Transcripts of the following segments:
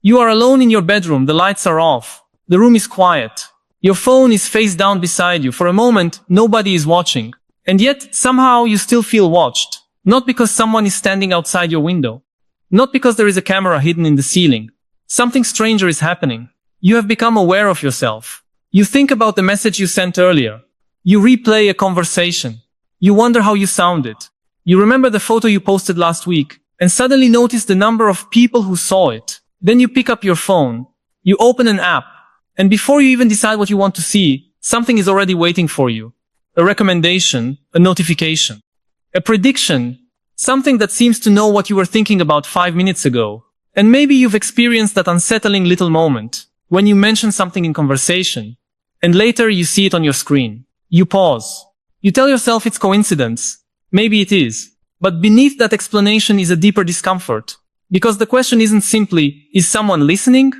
You are alone in your bedroom, the lights are off, the room is quiet. Your phone is face down beside you. For a moment, nobody is watching. And yet, somehow you still feel watched. Not because someone is standing outside your window. Not because there is a camera hidden in the ceiling. Something stranger is happening. You have become aware of yourself. You think about the message you sent earlier. You replay a conversation. You wonder how you sounded. You remember the photo you posted last week, and suddenly notice the number of people who saw it. Then you pick up your phone. You open an app. And before you even decide what you want to see, something is already waiting for you. A recommendation, a notification, a prediction, something that seems to know what you were thinking about 5 minutes ago. And maybe you've experienced that unsettling little moment, when you mention something in conversation, and later you see it on your screen. You pause. You tell yourself it's coincidence. Maybe it is. But beneath that explanation is a deeper discomfort. Because the question isn't simply, is someone listening?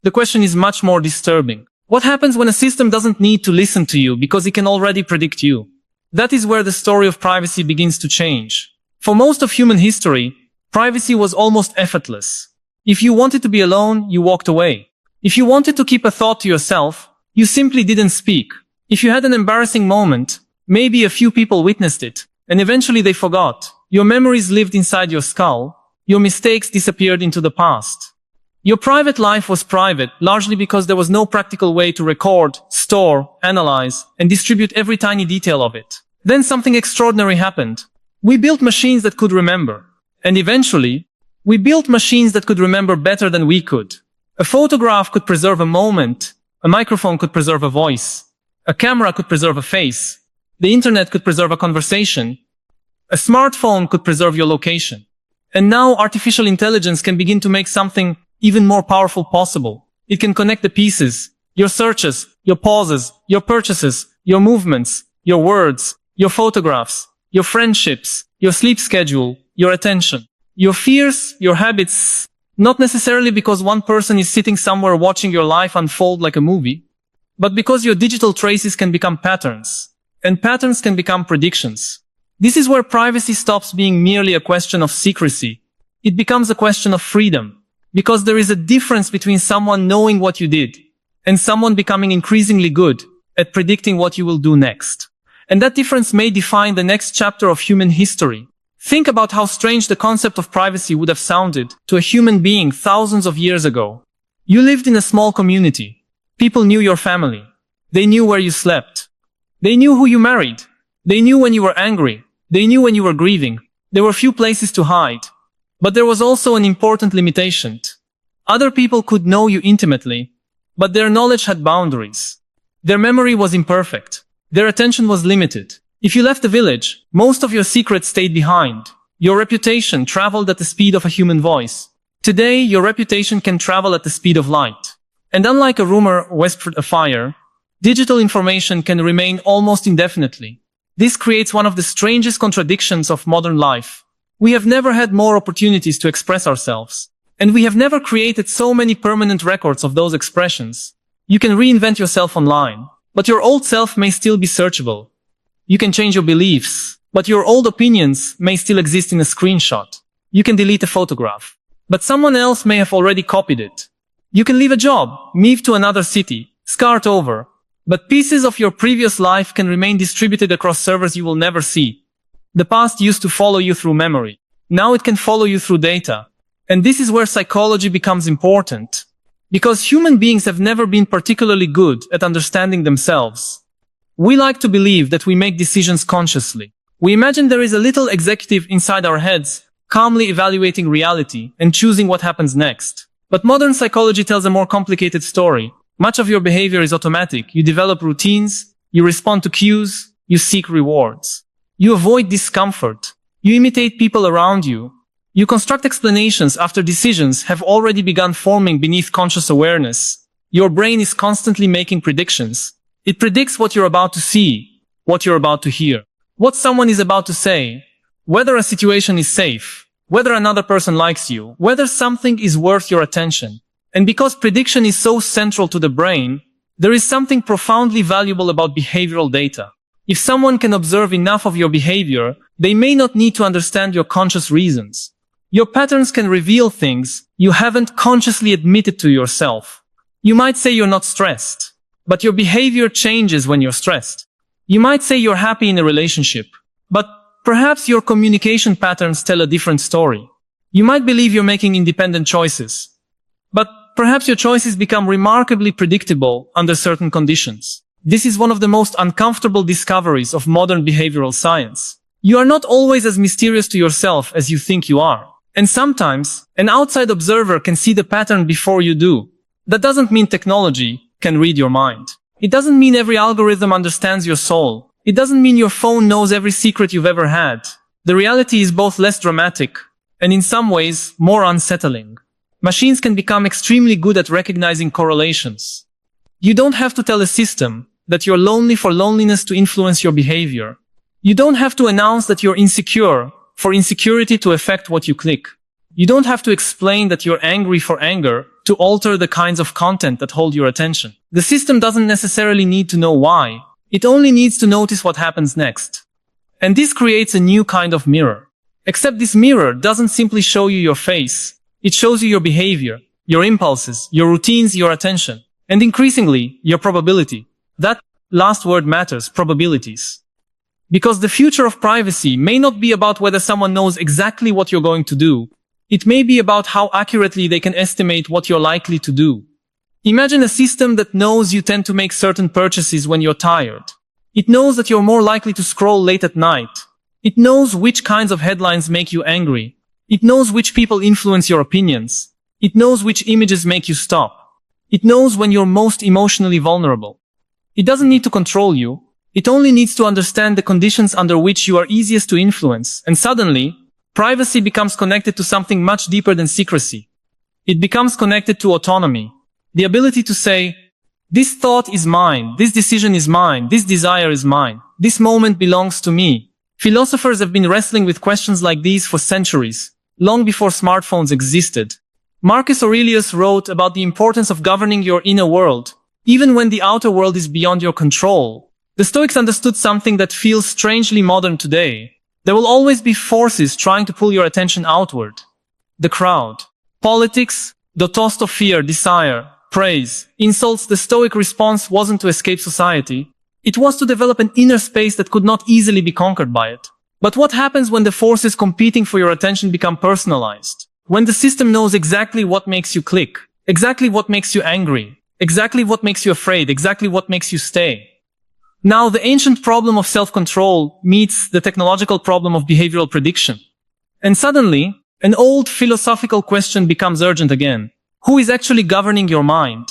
The question is much more disturbing. What happens when a system doesn't need to listen to you because it can already predict you? That is where the story of privacy begins to change. For most of human history, privacy was almost effortless. If you wanted to be alone, you walked away. If you wanted to keep a thought to yourself, you simply didn't speak. If you had an embarrassing moment, maybe a few people witnessed it, and eventually they forgot. Your memories lived inside your skull. Your mistakes disappeared into the past. Your private life was private, largely because there was no practical way to record, store, analyze, and distribute every tiny detail of it. Then something extraordinary happened. We built machines that could remember. And eventually, we built machines that could remember better than we could. A photograph could preserve a moment. A microphone could preserve a voice. A camera could preserve a face. The internet could preserve a conversation. A smartphone could preserve your location. And now artificial intelligence can begin to make something even more powerful possible. It can connect the pieces, your searches, your pauses, your purchases, your movements, your words, your photographs, your friendships, your sleep schedule, your attention, your fears, your habits. Not necessarily because one person is sitting somewhere watching your life unfold like a movie, but because your digital traces can become patterns, and patterns can become predictions. This is where privacy stops being merely a question of secrecy. It becomes a question of freedom. Because there is a difference between someone knowing what you did and someone becoming increasingly good at predicting what you will do next. And that difference may define the next chapter of human history. Think about how strange the concept of privacy would have sounded to a human being thousands of years ago. You lived in a small community. People knew your family. They knew where you slept. They knew who you married. They knew when you were angry. They knew when you were grieving. There were few places to hide. But there was also an important limitation. Other people could know you intimately, but their knowledge had boundaries. Their memory was imperfect. Their attention was limited. If you left the village, most of your secrets stayed behind. Your reputation traveled at the speed of a human voice. Today, your reputation can travel at the speed of light. And unlike a rumor whispered a fire, digital information can remain almost indefinitely. This creates one of the strangest contradictions of modern life. We have never had more opportunities to express ourselves. And we have never created so many permanent records of those expressions. You can reinvent yourself online, but your old self may still be searchable. You can change your beliefs, but your old opinions may still exist in a screenshot. You can delete a photograph, but someone else may have already copied it. You can leave a job, move to another city, start over, but pieces of your previous life can remain distributed across servers you will never see. The past used to follow you through memory. Now it can follow you through data. And this is where psychology becomes important. Because human beings have never been particularly good at understanding themselves. We like to believe that we make decisions consciously. We imagine there is a little executive inside our heads, calmly evaluating reality and choosing what happens next. But modern psychology tells a more complicated story. Much of your behavior is automatic. You develop routines, you respond to cues, you seek rewards. You avoid discomfort. You imitate people around you. You construct explanations after decisions have already begun forming beneath conscious awareness. Your brain is constantly making predictions. It predicts what you're about to see, what you're about to hear, what someone is about to say, whether a situation is safe, whether another person likes you, whether something is worth your attention. And because prediction is so central to the brain, there is something profoundly valuable about behavioral data. If someone can observe enough of your behavior, they may not need to understand your conscious reasons. Your patterns can reveal things you haven't consciously admitted to yourself. You might say you're not stressed, but your behavior changes when you're stressed. You might say you're happy in a relationship, but perhaps your communication patterns tell a different story. You might believe you're making independent choices, but perhaps your choices become remarkably predictable under certain conditions. This is one of the most uncomfortable discoveries of modern behavioral science. You are not always as mysterious to yourself as you think you are. And sometimes, an outside observer can see the pattern before you do. That doesn't mean technology can read your mind. It doesn't mean every algorithm understands your soul. It doesn't mean your phone knows every secret you've ever had. The reality is both less dramatic and in some ways more unsettling. Machines can become extremely good at recognizing correlations. You don't have to tell a system that you're lonely for loneliness to influence your behavior. You don't have to announce that you're insecure for insecurity to affect what you click. You don't have to explain that you're angry for anger to alter the kinds of content that hold your attention. The system doesn't necessarily need to know why. It only needs to notice what happens next. And this creates a new kind of mirror. Except this mirror doesn't simply show you your face. It shows you your behavior, your impulses, your routines, your attention, and increasingly, your probability. That last word matters, probabilities. Because the future of privacy may not be about whether someone knows exactly what you're going to do. It may be about how accurately they can estimate what you're likely to do. Imagine a system that knows you tend to make certain purchases when you're tired. It knows that you're more likely to scroll late at night. It knows which kinds of headlines make you angry. It knows which people influence your opinions. It knows which images make you stop. It knows when you're most emotionally vulnerable. It doesn't need to control you. It only needs to understand the conditions under which you are easiest to influence, and suddenly, privacy becomes connected to something much deeper than secrecy. It becomes connected to autonomy. The ability to say, this thought is mine, this decision is mine, this desire is mine, this moment belongs to me. Philosophers have been wrestling with questions like these for centuries, long before smartphones existed. Marcus Aurelius wrote about the importance of governing your inner world, even when the outer world is beyond your control. The Stoics understood something that feels strangely modern today. There will always be forces trying to pull your attention outward. The crowd. Politics, the toast of fear, desire, praise, insults. The Stoic response wasn't to escape society. It was to develop an inner space that could not easily be conquered by it. But what happens when the forces competing for your attention become personalized? When the system knows exactly what makes you click, exactly what makes you angry, exactly what makes you afraid, exactly what makes you stay. Now, the ancient problem of self-control meets the technological problem of behavioral prediction. And suddenly, an old philosophical question becomes urgent again. Who is actually governing your mind?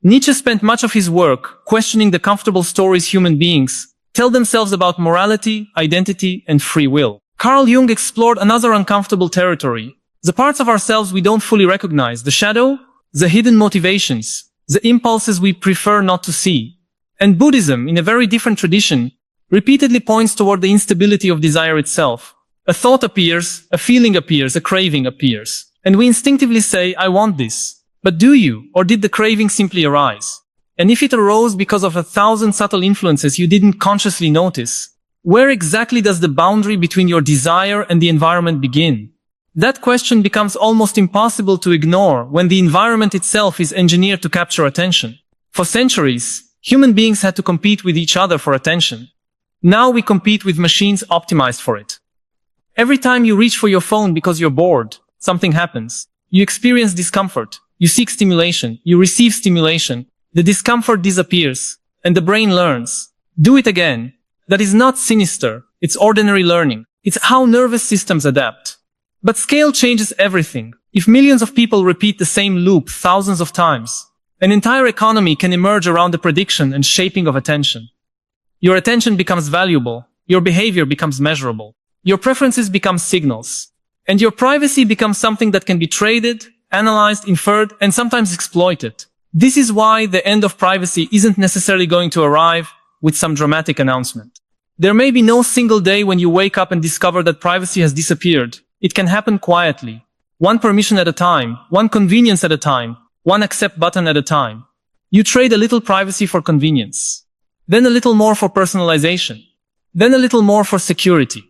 Nietzsche spent much of his work questioning the comfortable stories human beings tell themselves about morality, identity, and free will. Carl Jung explored another uncomfortable territory, the parts of ourselves we don't fully recognize, the shadow, the hidden motivations, the impulses we prefer not to see. And Buddhism, in a very different tradition, repeatedly points toward the instability of desire itself. A thought appears, a feeling appears, a craving appears. And we instinctively say, I want this. But do you, or did the craving simply arise? And if it arose because of 1,000 subtle influences you didn't consciously notice, where exactly does the boundary between your desire and the environment begin? That question becomes almost impossible to ignore when the environment itself is engineered to capture attention. For centuries, human beings had to compete with each other for attention. Now we compete with machines optimized for it. Every time you reach for your phone because you're bored, something happens. You experience discomfort. You seek stimulation. You receive stimulation. The discomfort disappears, and the brain learns. Do it again. That is not sinister. It's ordinary learning. It's how nervous systems adapt. But scale changes everything. If millions of people repeat the same loop thousands of times, an entire economy can emerge around the prediction and shaping of attention. Your attention becomes valuable. Your behavior becomes measurable. Your preferences become signals. And your privacy becomes something that can be traded, analyzed, inferred, and sometimes exploited. This is why the end of privacy isn't necessarily going to arrive with some dramatic announcement. There may be no single day when you wake up and discover that privacy has disappeared. It can happen quietly. One permission at a time, one convenience at a time, one accept button at a time. You trade a little privacy for convenience. Then a little more for personalization. Then a little more for security.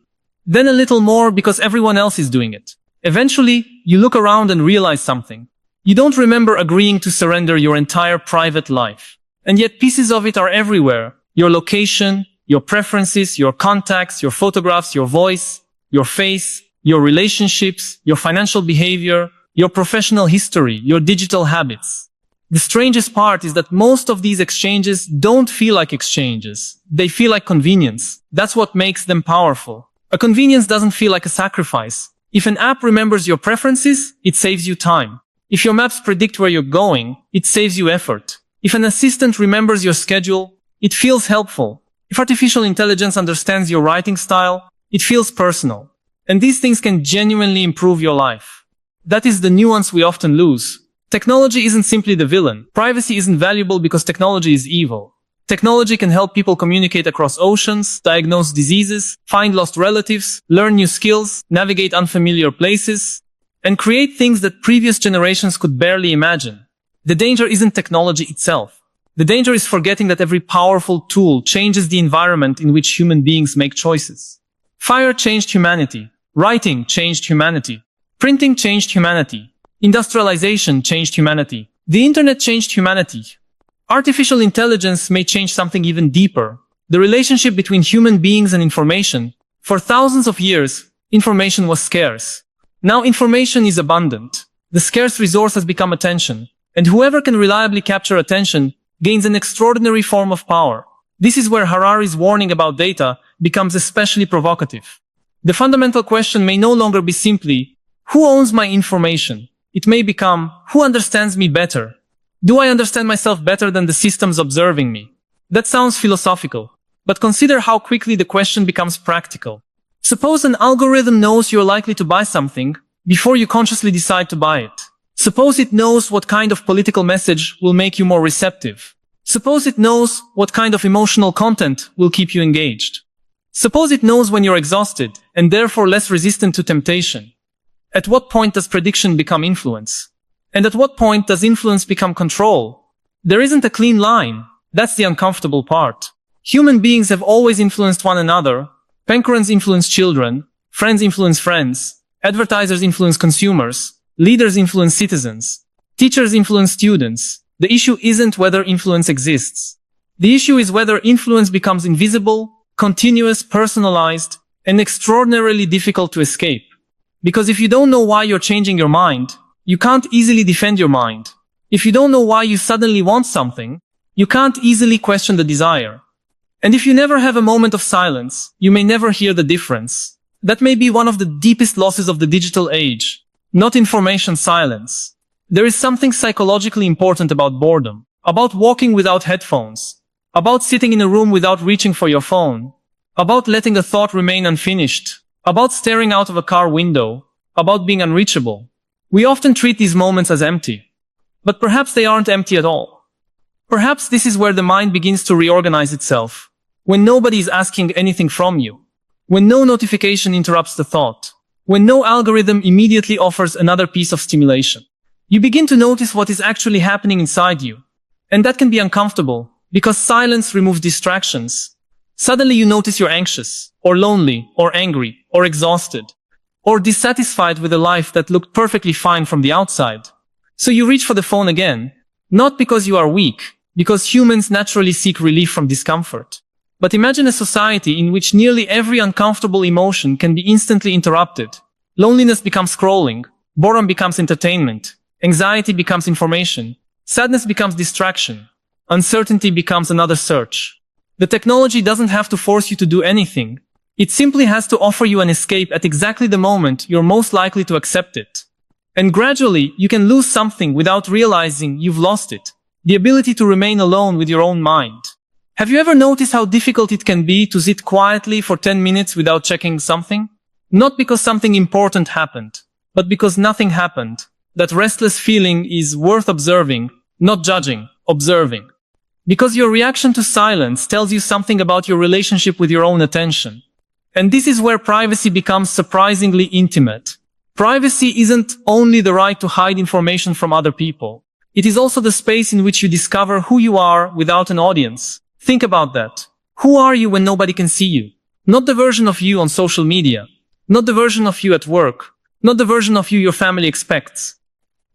Then a little more because everyone else is doing it. Eventually, you look around and realize something. You don't remember agreeing to surrender your entire private life. And yet pieces of it are everywhere. Your location, your preferences, your contacts, your photographs, your voice, your face, your relationships, your financial behavior, your professional history, your digital habits. The strangest part is that most of these exchanges don't feel like exchanges. They feel like convenience. That's what makes them powerful. A convenience doesn't feel like a sacrifice. If an app remembers your preferences, it saves you time. If your maps predict where you're going, it saves you effort. If an assistant remembers your schedule, it feels helpful. If artificial intelligence understands your writing style, it feels personal. And these things can genuinely improve your life. That is the nuance we often lose. Technology isn't simply the villain. Privacy isn't valuable because technology is evil. Technology can help people communicate across oceans, diagnose diseases, find lost relatives, learn new skills, navigate unfamiliar places, and create things that previous generations could barely imagine. The danger isn't technology itself. The danger is forgetting that every powerful tool changes the environment in which human beings make choices. Fire changed humanity. Writing changed humanity. Printing changed humanity. Industrialization changed humanity. The internet changed humanity. Artificial intelligence may change something even deeper. The relationship between human beings and information. For thousands of years, information was scarce. Now information is abundant. The scarce resource has become attention. And whoever can reliably capture attention gains an extraordinary form of power. This is where Harari's warning about data becomes especially provocative. The fundamental question may no longer be simply, who owns my information? It may become, who understands me better? Do I understand myself better than the systems observing me? That sounds philosophical, but consider how quickly the question becomes practical. Suppose an algorithm knows you're likely to buy something before you consciously decide to buy it. Suppose it knows what kind of political message will make you more receptive. Suppose it knows what kind of emotional content will keep you engaged. Suppose it knows when you're exhausted and therefore less resistant to temptation. At what point does prediction become influence? And at what point does influence become control? There isn't a clean line. That's the uncomfortable part. Human beings have always influenced one another. Parents influence children. Friends influence friends. Advertisers influence consumers. Leaders influence citizens. Teachers influence students. The issue isn't whether influence exists. The issue is whether influence becomes invisible, continuous, personalized, and extraordinarily difficult to escape. Because if you don't know why you're changing your mind, you can't easily defend your mind. If you don't know why you suddenly want something, you can't easily question the desire. And if you never have a moment of silence, you may never hear the difference. That may be one of the deepest losses of the digital age. Not information silence. There is something psychologically important about boredom, about walking without headphones, about sitting in a room without reaching for your phone, about letting a thought remain unfinished, about staring out of a car window, about being unreachable. We often treat these moments as empty. But perhaps they aren't empty at all. Perhaps this is where the mind begins to reorganize itself, when nobody is asking anything from you, when no notification interrupts the thought, when no algorithm immediately offers another piece of stimulation. You begin to notice what is actually happening inside you. And that can be uncomfortable, because silence removes distractions. Suddenly you notice you're anxious, or lonely, or angry, or exhausted, or dissatisfied with a life that looked perfectly fine from the outside. So you reach for the phone again, not because you are weak, because humans naturally seek relief from discomfort. But imagine a society in which nearly every uncomfortable emotion can be instantly interrupted. Loneliness becomes scrolling, boredom becomes entertainment, anxiety becomes information, sadness becomes distraction, uncertainty becomes another search. The technology doesn't have to force you to do anything. It simply has to offer you an escape at exactly the moment you're most likely to accept it. And gradually, you can lose something without realizing you've lost it. The ability to remain alone with your own mind. Have you ever noticed how difficult it can be to sit quietly for 10 minutes without checking something? Not because something important happened, but because nothing happened. That restless feeling is worth observing, not judging, observing. Because your reaction to silence tells you something about your relationship with your own attention. And this is where privacy becomes surprisingly intimate. Privacy isn't only the right to hide information from other people. It is also the space in which you discover who you are without an audience. Think about that. Who are you when nobody can see you? Not the version of you on social media. Not the version of you at work. Not the version of you your family expects.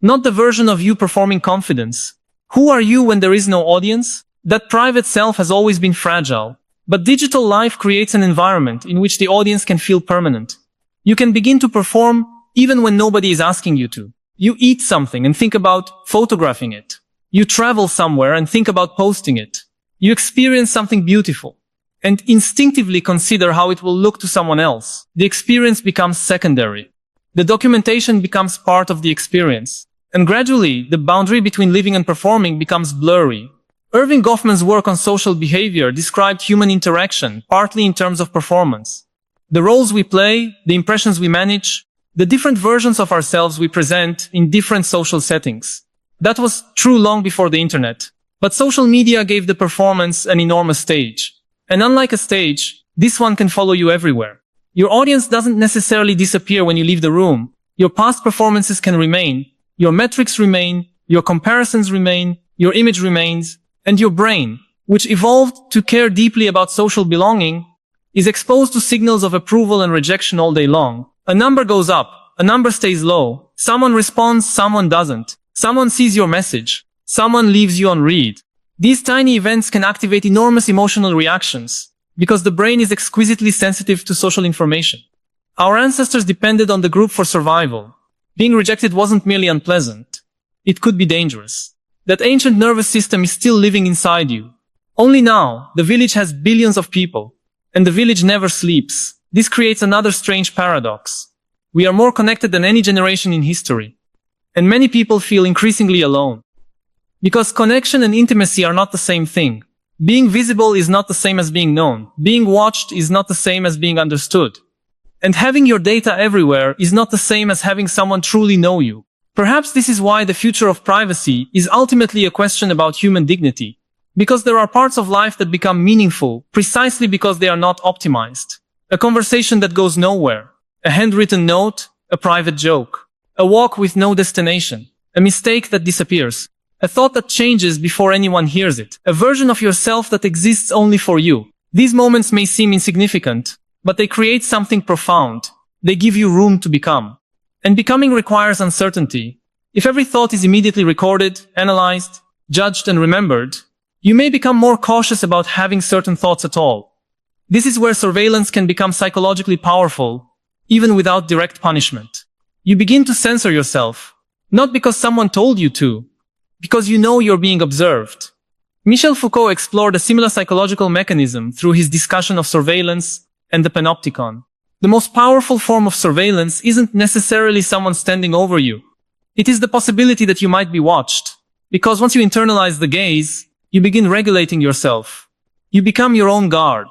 Not the version of you performing confidence. Who are you when there is no audience? That private self has always been fragile. But digital life creates an environment in which the audience can feel permanent. You can begin to perform even when nobody is asking you to. You eat something and think about photographing it. You travel somewhere and think about posting it. You experience something beautiful and instinctively consider how it will look to someone else. The experience becomes secondary. The documentation becomes part of the experience. And gradually, the boundary between living and performing becomes blurry. Irving Goffman's work on social behavior described human interaction, partly in terms of performance. The roles we play, the impressions we manage, the different versions of ourselves we present in different social settings. That was true long before the internet. But social media gave the performance an enormous stage. And unlike a stage, this one can follow you everywhere. Your audience doesn't necessarily disappear when you leave the room. Your past performances can remain, your metrics remain, your comparisons remain, your image remains, and your brain, which evolved to care deeply about social belonging, is exposed to signals of approval and rejection all day long. A number goes up, a number stays low, someone responds, someone doesn't, someone sees your message, someone leaves you on read. These tiny events can activate enormous emotional reactions, because the brain is exquisitely sensitive to social information. Our ancestors depended on the group for survival. Being rejected wasn't merely unpleasant. It could be dangerous. That ancient nervous system is still living inside you. Only now, the village has billions of people, and the village never sleeps. This creates another strange paradox. We are more connected than any generation in history. And many people feel increasingly alone. Because connection and intimacy are not the same thing. Being visible is not the same as being known. Being watched is not the same as being understood. And having your data everywhere is not the same as having someone truly know you. Perhaps this is why the future of privacy is ultimately a question about human dignity. Because there are parts of life that become meaningful precisely because they are not optimized. A conversation that goes nowhere. A handwritten note. A private joke. A walk with no destination. A mistake that disappears. A thought that changes before anyone hears it. A version of yourself that exists only for you. These moments may seem insignificant, but they create something profound. They give you room to become. And becoming requires uncertainty. If every thought is immediately recorded, analyzed, judged, and remembered, you may become more cautious about having certain thoughts at all. This is where surveillance can become psychologically powerful, even without direct punishment. You begin to censor yourself, not because someone told you to, because you know you're being observed. Michel Foucault explored a similar psychological mechanism through his discussion of surveillance and the panopticon. The most powerful form of surveillance isn't necessarily someone standing over you. It is the possibility that you might be watched. Because once you internalize the gaze, you begin regulating yourself. You become your own guard.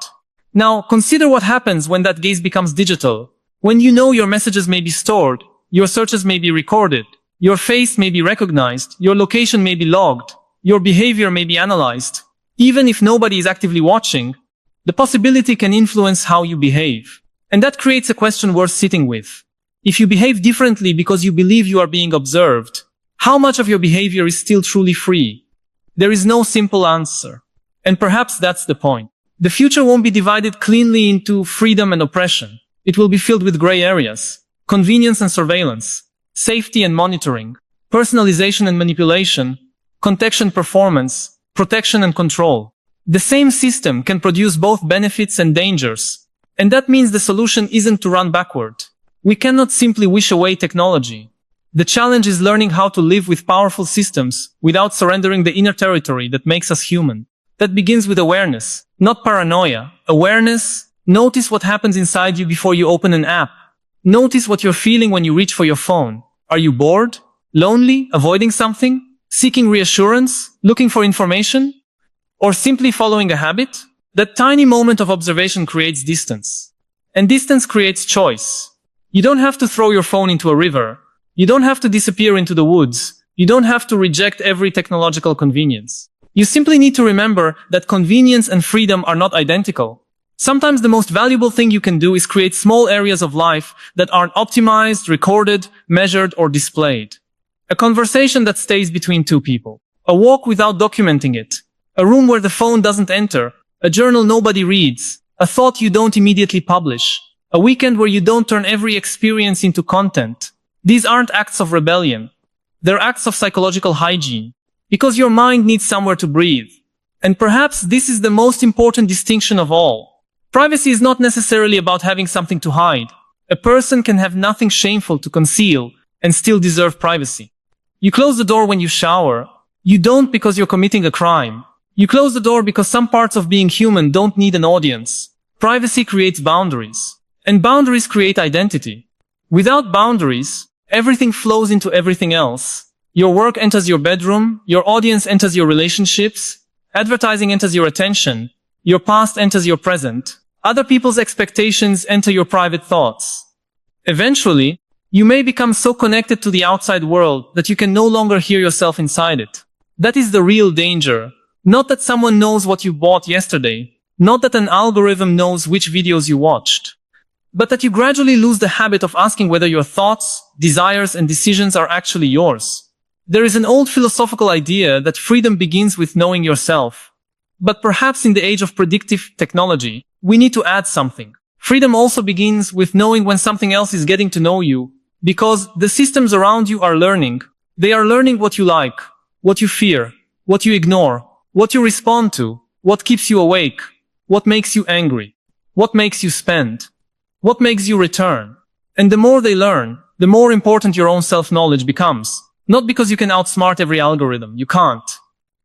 Now, consider what happens when that gaze becomes digital. When you know your messages may be stored, your searches may be recorded, your face may be recognized, your location may be logged, your behavior may be analyzed. Even if nobody is actively watching, the possibility can influence how you behave. And that creates a question worth sitting with. If you behave differently because you believe you are being observed, how much of your behavior is still truly free? There is no simple answer. And perhaps that's the point. The future won't be divided cleanly into freedom and oppression. It will be filled with gray areas, convenience and surveillance, safety and monitoring, personalization and manipulation, context and performance, protection and control. The same system can produce both benefits and dangers. And that means the solution isn't to run backward. We cannot simply wish away technology. The challenge is learning how to live with powerful systems without surrendering the inner territory that makes us human. That begins with awareness, not paranoia. Awareness. Notice what happens inside you before you open an app. Notice what you're feeling when you reach for your phone. Are you bored? Lonely? Avoiding something? Seeking reassurance? Looking for information? Or simply following a habit? That tiny moment of observation creates distance. And distance creates choice. You don't have to throw your phone into a river. You don't have to disappear into the woods. You don't have to reject every technological convenience. You simply need to remember that convenience and freedom are not identical. Sometimes the most valuable thing you can do is create small areas of life that aren't optimized, recorded, measured, or displayed. A conversation that stays between two people. A walk without documenting it. A room where the phone doesn't enter. A journal nobody reads. A thought you don't immediately publish. A weekend where you don't turn every experience into content. These aren't acts of rebellion. They're acts of psychological hygiene. Because your mind needs somewhere to breathe. And perhaps this is the most important distinction of all. Privacy is not necessarily about having something to hide. A person can have nothing shameful to conceal and still deserve privacy. You close the door when you shower. You don't because you're committing a crime. You close the door because some parts of being human don't need an audience. Privacy creates boundaries. And boundaries create identity. Without boundaries, everything flows into everything else. Your work enters your bedroom, your audience enters your relationships, advertising enters your attention, your past enters your present, other people's expectations enter your private thoughts. Eventually, you may become so connected to the outside world that you can no longer hear yourself inside it. That is the real danger. Not that someone knows what you bought yesterday, not that an algorithm knows which videos you watched, but that you gradually lose the habit of asking whether your thoughts, desires, and decisions are actually yours. There is an old philosophical idea that freedom begins with knowing yourself. But perhaps in the age of predictive technology, we need to add something. Freedom also begins with knowing when something else is getting to know you, because the systems around you are learning. They are learning what you like, what you fear, what you ignore, what you respond to, what keeps you awake, what makes you angry, what makes you spend, what makes you return. And the more they learn, the more important your own self-knowledge becomes. Not because you can outsmart every algorithm, you can't.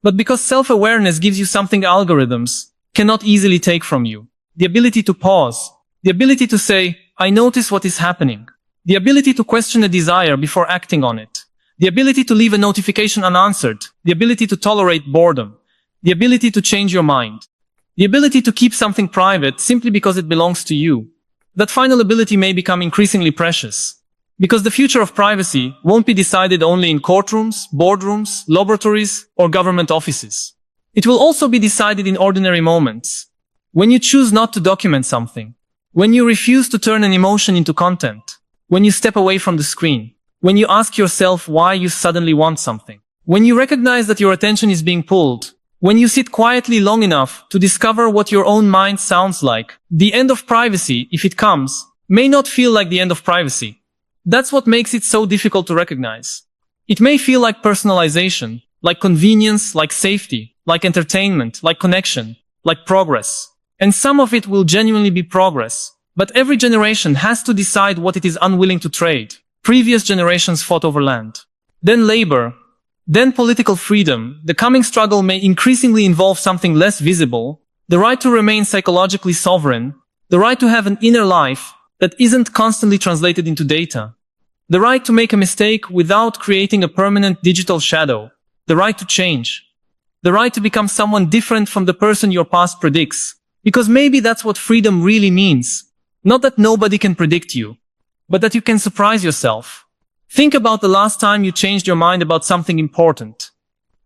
But because self-awareness gives you something algorithms cannot easily take from you. The ability to pause. The ability to say, I notice what is happening. The ability to question a desire before acting on it. The ability to leave a notification unanswered. The ability to tolerate boredom. The ability to change your mind. The ability to keep something private simply because it belongs to you. That final ability may become increasingly precious. Because the future of privacy won't be decided only in courtrooms, boardrooms, laboratories, or government offices. It will also be decided in ordinary moments. When you choose not to document something. When you refuse to turn an emotion into content. When you step away from the screen. When you ask yourself why you suddenly want something. When you recognize that your attention is being pulled. When you sit quietly long enough to discover what your own mind sounds like. The end of privacy, if it comes, may not feel like the end of privacy. That's what makes it so difficult to recognize. It may feel like personalization, like convenience, like safety, like entertainment, like connection, like progress. And some of it will genuinely be progress. But every generation has to decide what it is unwilling to trade. Previous generations fought over land. Then labor. Then political freedom. The coming struggle may increasingly involve something less visible. The right to remain psychologically sovereign. The right to have an inner life that isn't constantly translated into data. The right to make a mistake without creating a permanent digital shadow. The right to change. The right to become someone different from the person your past predicts. Because maybe that's what freedom really means. Not that nobody can predict you, but that you can surprise yourself. Think about the last time you changed your mind about something important.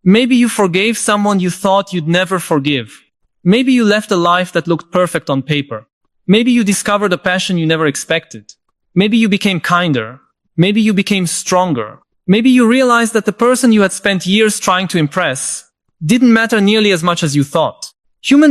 Maybe you forgave someone you thought you'd never forgive. Maybe you left a life that looked perfect on paper. Maybe you discovered a passion you never expected. Maybe you became kinder. Maybe you became stronger. Maybe you realized that the person you had spent years trying to impress didn't matter nearly as much as you thought. Human